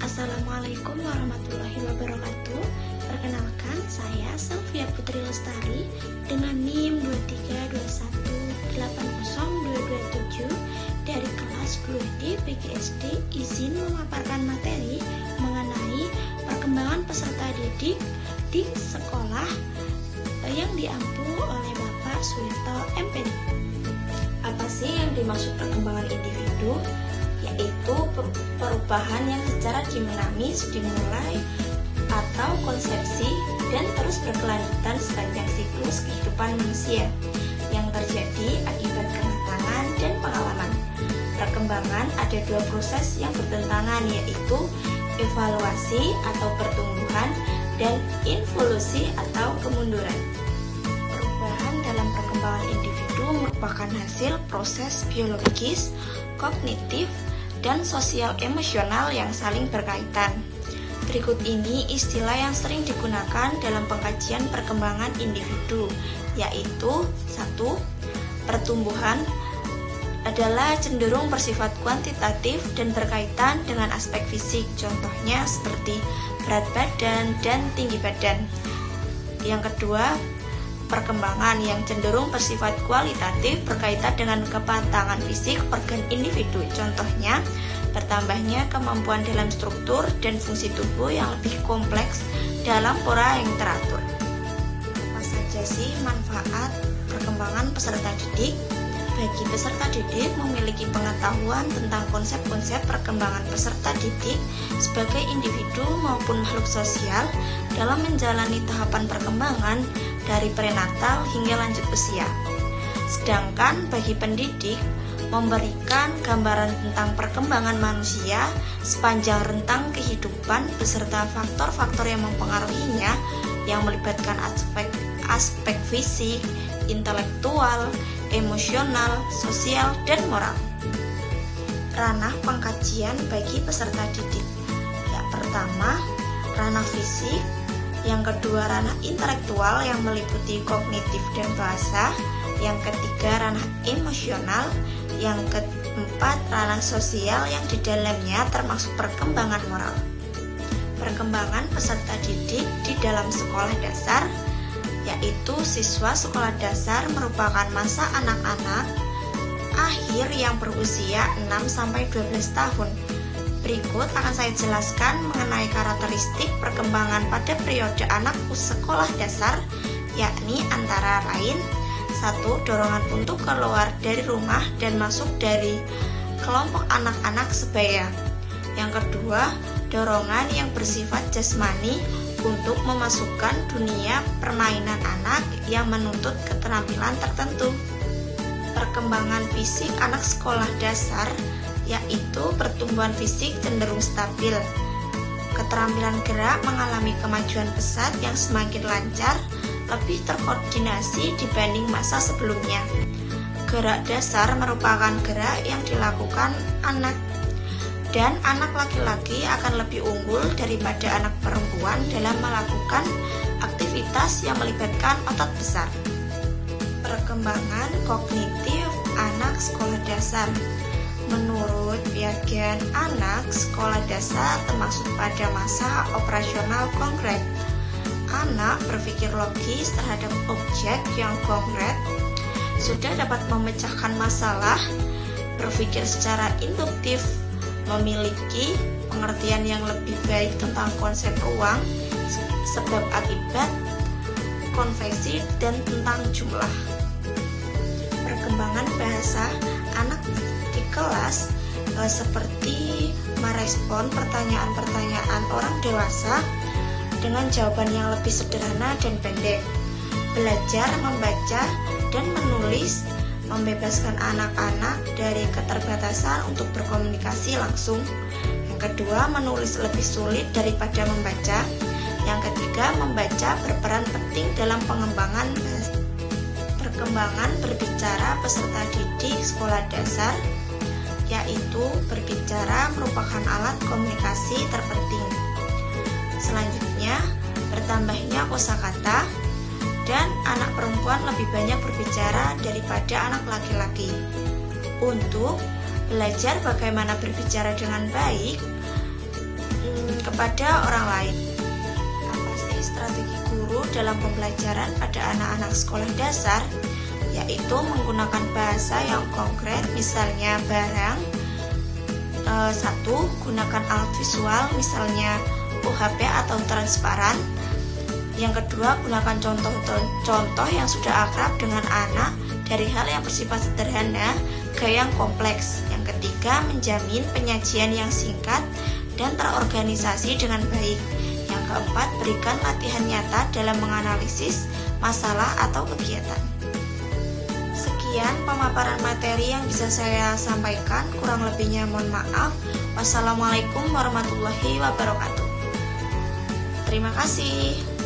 Assalamualaikum warahmatullahi wabarakatuh. Perkenalkan, saya Selvia Putri Lestari dengan NIM 232180227 dari kelas 2D PGSD, izin memaparkan materi mengenai perkembangan peserta didik di sekolah yang diampu oleh Bapak Suwirto MPD. Apa sih yang dimaksud perkembangan individu? Yaitu perubahan yang secara dinamis dimulai atau konsepsi dan terus berkelanjutan sepanjang siklus kehidupan manusia yang terjadi akibat kematangan dan pengalaman. Perkembangan ada dua proses yang bertentangan, yaitu evaluasi atau pertumbuhan dan involusi atau kemunduran. Perubahan dalam perkembangan individu merupakan hasil proses biologis, kognitif, dan sosial emosional yang saling berkaitan. Berikut ini istilah yang sering digunakan dalam pengkajian perkembangan individu, yaitu 1. Pertumbuhan adalah cenderung bersifat kuantitatif dan berkaitan dengan aspek fisik, contohnya seperti berat badan dan tinggi badan. Yang kedua, perkembangan yang cenderung bersifat kualitatif berkaitan dengan kepatangan fisik organ individu, contohnya bertambahnya kemampuan dalam struktur dan fungsi tubuh yang lebih kompleks dalam pola yang teratur. Apa saja sih manfaat perkembangan peserta didik? Bagi peserta didik memiliki pengetahuan tentang konsep-konsep perkembangan peserta didik sebagai individu maupun makhluk sosial dalam menjalani tahapan perkembangan dari prenatal hingga lanjut usia. Sedangkan bagi pendidik memberikan gambaran tentang perkembangan manusia sepanjang rentang kehidupan beserta faktor-faktor yang mempengaruhinya yang melibatkan aspek fisik, intelektual, emosional, sosial, dan moral. Ranah pengkajian bagi peserta didik. Yang pertama, ranah fisik. Yang kedua, ranah intelektual yang meliputi kognitif dan bahasa. Yang ketiga, ranah emosional. Yang keempat, ranah sosial yang di dalamnya termasuk perkembangan moral. Perkembangan peserta didik di dalam sekolah dasar, yaitu siswa sekolah dasar merupakan masa anak-anak akhir yang berusia 6-12 tahun. Berikut akan saya jelaskan mengenai karakteristik perkembangan pada periode anak sekolah dasar, yakni antara lain 1. Dorongan untuk keluar dari rumah dan masuk dari kelompok anak-anak sebaya. Yang kedua, dorongan yang bersifat jasmani untuk memasukkan dunia permainan anak yang menuntut keterampilan tertentu. Perkembangan fisik anak sekolah dasar, yaitu pertumbuhan fisik cenderung stabil. Keterampilan gerak mengalami kemajuan pesat yang semakin lancar, lebih terkoordinasi dibanding masa sebelumnya. Gerak dasar merupakan gerak yang dilakukan anak, dan anak laki-laki akan lebih unggul daripada anak perempuan dalam melakukan aktivitas yang melibatkan otot besar. Perkembangan kognitif anak sekolah dasar. Menurut Piaget, anak sekolah dasar termasuk pada masa operasional konkret. Anak berpikir logis terhadap objek yang konkret, sudah dapat memecahkan masalah, berpikir secara induktif, memiliki pengertian yang lebih baik tentang konsep ruang, sebab akibat, konvensi, dan tentang jumlah. Perkembangan bahasa anak di kelas seperti merespon pertanyaan-pertanyaan orang dewasa dengan jawaban yang lebih sederhana dan pendek. Belajar membaca dan menulis membebaskan anak-anak dari keterbatasan untuk berkomunikasi langsung. Yang kedua, menulis lebih sulit daripada membaca. Yang ketiga, membaca berperan penting dalam pengembangan bahasa. Perkembangan berbicara peserta didik sekolah dasar, yaitu berbicara merupakan alat komunikasi terpenting. Selanjutnya, bertambahnya kosakata, dan anak perempuan lebih banyak berbicara daripada anak laki-laki. Untuk belajar bagaimana berbicara dengan baik, kepada orang lain. Apa sih strategi guru dalam pembelajaran pada anak-anak sekolah dasar? Yaitu menggunakan bahasa yang konkret, misalnya barang. Satu, gunakan alat visual, misalnya UHP atau transparan. Yang kedua, gunakan contoh yang sudah akrab dengan anak dari hal yang bersifat sederhana ke yang kompleks. Yang ketiga, menjamin penyajian yang singkat dan terorganisasi dengan baik. Yang keempat, berikan latihan nyata dalam menganalisis masalah atau kegiatan. Sekian pemaparan materi yang bisa saya sampaikan, kurang lebihnya mohon maaf. Wassalamualaikum warahmatullahi wabarakatuh. Terima kasih.